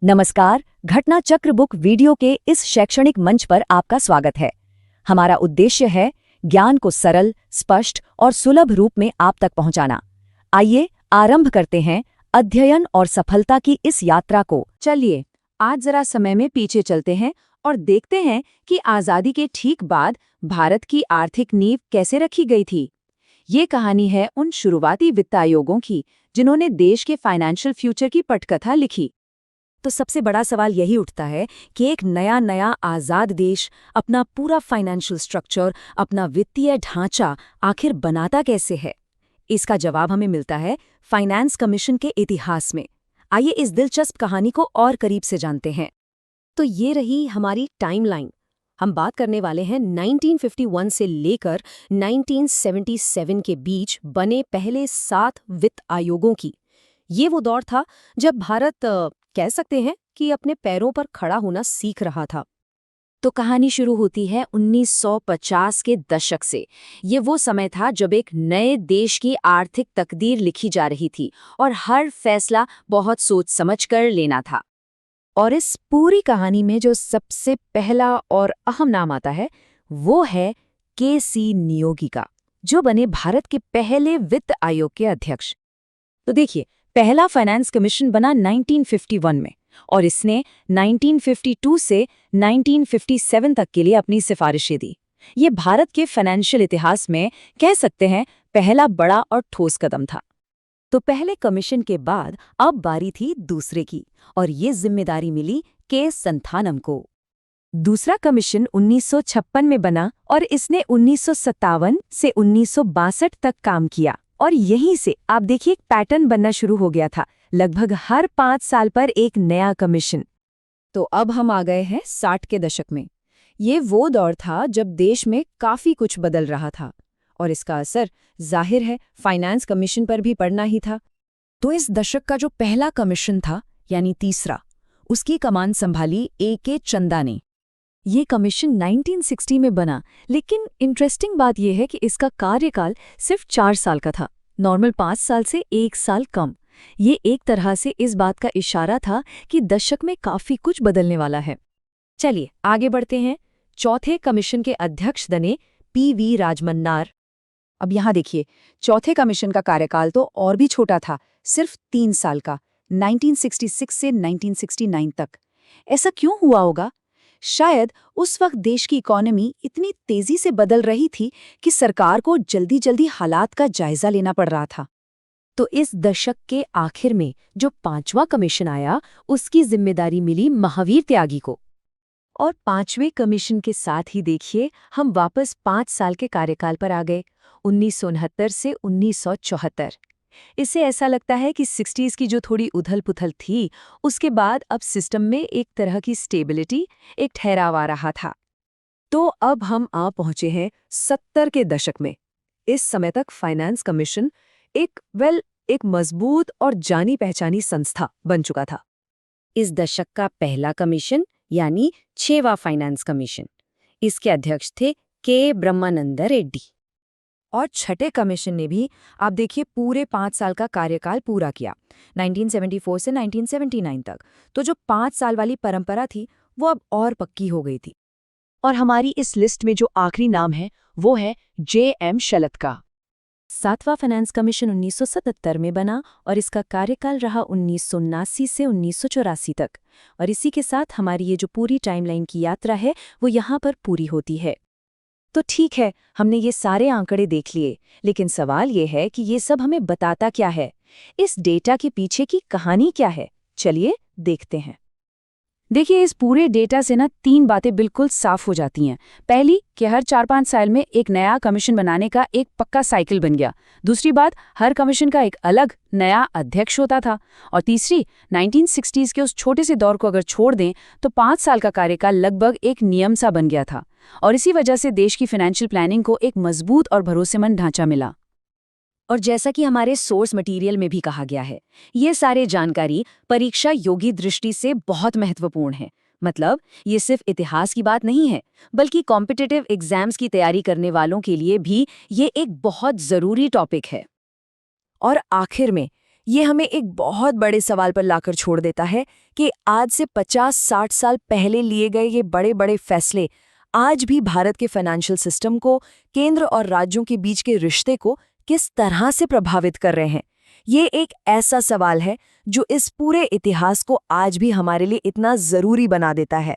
नमस्कार, घटना चक्र बुक वीडियो के इस शैक्षणिक मंच पर आपका स्वागत है। हमारा उद्देश्य है ज्ञान को सरल, स्पष्ट और सुलभ रूप में आप तक पहुंचाना। आइए आरंभ करते हैं अध्ययन और सफलता की इस यात्रा को। चलिए आज जरा समय में पीछे चलते हैं और देखते हैं कि आज़ादी के ठीक बाद भारत की आर्थिक नींव कैसे रखी गई थी। ये कहानी है उन शुरुआती वित्त आयोगों की जिन्होंने देश के फाइनेंशियल फ्यूचर की पटकथा लिखी। तो सबसे बड़ा सवाल यही उठता है कि एक नया आज़ाद देश अपना पूरा फाइनेंशियल स्ट्रक्चर, अपना वित्तीय ढांचा आखिर बनाता कैसे है। इसका जवाब हमें मिलता है फाइनेंस कमीशन के इतिहास में। आइए इस दिलचस्प कहानी को और करीब से जानते हैं। तो ये रही हमारी टाइमलाइन। हम बात करने वाले हैं 1951 से लेकर 1977 के बीच बने पहले 7 वित्त आयोगों की। ये वो दौर था जब भारत कह सकते हैं कि अपने पैरों पर खड़ा होना सीख रहा था। तो कहानी शुरू होती है 1950 के दशक से। ये वो समय था जब एक नए देश की आर्थिक तकदीर लिखी जा रही थी और हर फैसला बहुत सोच समझ कर लेना था। और इस पूरी कहानी में जो सबसे पहला और अहम नाम आता है वो है के.सी. नियोगी का, जो बने भारत के पहले वित्त आयोग के अध्यक्ष। तो देखिए, पहला फाइनेंस कमीशन बना 1951 में और इसने 1952 से 1957 तक के लिए अपनी सिफारिशें दी। ये भारत के फाइनेंशियल इतिहास में कह सकते हैं पहला बड़ा और ठोस कदम था। तो पहले कमीशन के बाद अब बारी थी दूसरे की, और ये जिम्मेदारी मिली के संथानम को। दूसरा कमीशन 1956 में बना और इसने 1957 से 1962 तक काम किया। और यहीं से आप देखिए एक पैटर्न बनना शुरू हो गया था, लगभग हर 5 साल पर एक नया कमीशन। तो अब हम आ गए हैं 60 के दशक में। ये वो दौर था जब देश में काफी कुछ बदल रहा था और इसका असर जाहिर है फाइनेंस कमीशन पर भी पड़ना ही था। तो इस दशक का जो पहला कमीशन था, यानी तीसरा, उसकी कमान संभाली ए.के. चंदा ने। ये कमीशन 1960 में बना, लेकिन इंटरेस्टिंग बात यह है कि इसका कार्यकाल सिर्फ 4 साल का था, नॉर्मल 5 साल से 1 साल कम। ये एक तरह से इस बात का इशारा था कि दशक में काफी कुछ बदलने वाला है। चलिए आगे बढ़ते हैं। चौथे कमीशन के अध्यक्ष बने पी.वी. राजमन्नार। अब यहाँ देखिए, चौथे कमीशन का कार्यकाल तो और भी छोटा था, सिर्फ 3 साल का, 1966 से 1969 तक। ऐसा क्यों हुआ होगा? शायद उस वक्त देश की इकोनॉमी इतनी तेजी से बदल रही थी कि सरकार को जल्दी जल्दी हालात का जायजा लेना पड़ रहा था। तो इस दशक के आखिर में जो 5वां कमीशन आया, उसकी जिम्मेदारी मिली महावीर त्यागी को। और 5वें कमीशन के साथ ही देखिए हम वापस 5 साल के कार्यकाल पर आ गए, 1969 से 1974। इससे ऐसा लगता है कि 60s की जो थोड़ी उथल-पुथल थी, उसके बाद अब सिस्टम में एक तरह की स्टेबिलिटी, एक ठहराव आ रहा था। तो अब हम आ पहुंचे हैं 70 के दशक में। इस समय तक फाइनेंस कमीशन एक मजबूत और जानी पहचानी संस्था बन चुका था। इस दशक का पहला कमीशन यानी 6वां फाइनेंस कमीशन, इसके अध्यक्ष थे के. ब्रह्मानंद रेड्डी। और छठे कमीशन ने भी आप देखिए पूरे 5 साल का कार्यकाल पूरा किया, 1974 से 1979 तक। तो जो 5 साल वाली परंपरा थी वो अब और पक्की हो गई थी। और हमारी इस लिस्ट में जो आखिरी नाम है वो है जे.एम. शलत का। 7वां फाइनेंस कमीशन 1977 में बना और इसका कार्यकाल रहा 1979 से 1984 तक। और इसी के साथ हमारी ये जो पूरी टाइमलाइन की यात्रा है वो यहाँ पर पूरी होती है। तो ठीक है, हमने ये सारे आंकड़े देख लिए, लेकिन सवाल ये है कि ये सब हमें बताता क्या है? इस डेटा के पीछे की कहानी क्या है? चलिए देखते हैं। देखिए, इस पूरे डेटा से ना 3 बातें बिल्कुल साफ हो जाती हैं। पहली कि हर 4-5 साल में एक नया कमीशन बनाने का एक पक्का साइकिल बन गया। दूसरी बात, हर कमीशन का एक अलग नया अध्यक्ष होता था। और तीसरी, 1960s के उस छोटे से दौर को अगर छोड़ दें तो 5 साल का कार्यकाल लगभग एक नियम सा बन गया था। और इसी वजह से देश की फाइनेंशियल प्लानिंग को एक मजबूत और भरोसेमंद ढांचा मिला। और जैसा कि हमारे सोर्स मटेरियल में भी कहा गया है, ये सारे जानकारी परीक्षा योगी दृष्टि से बहुत महत्वपूर्ण है। मतलब ये सिर्फ इतिहास की बात नहीं है, बल्कि कॉम्पिटिटिव एग्जाम्स की तैयारी करने वालों के लिए भी ये एक बहुत ज़रूरी टॉपिक है। और आखिर में ये हमें एक बहुत बड़े सवाल पर लाकर छोड़ देता है कि आज से 50-60 साल पहले लिए गए ये बड़े बड़े फैसले आज भी भारत के फाइनेंशियल सिस्टम को, केंद्र और राज्यों के बीच के रिश्ते को किस तरह से प्रभावित कर रहे हैं। ये एक ऐसा सवाल है जो इस पूरे इतिहास को आज भी हमारे लिए इतना जरूरी बना देता है।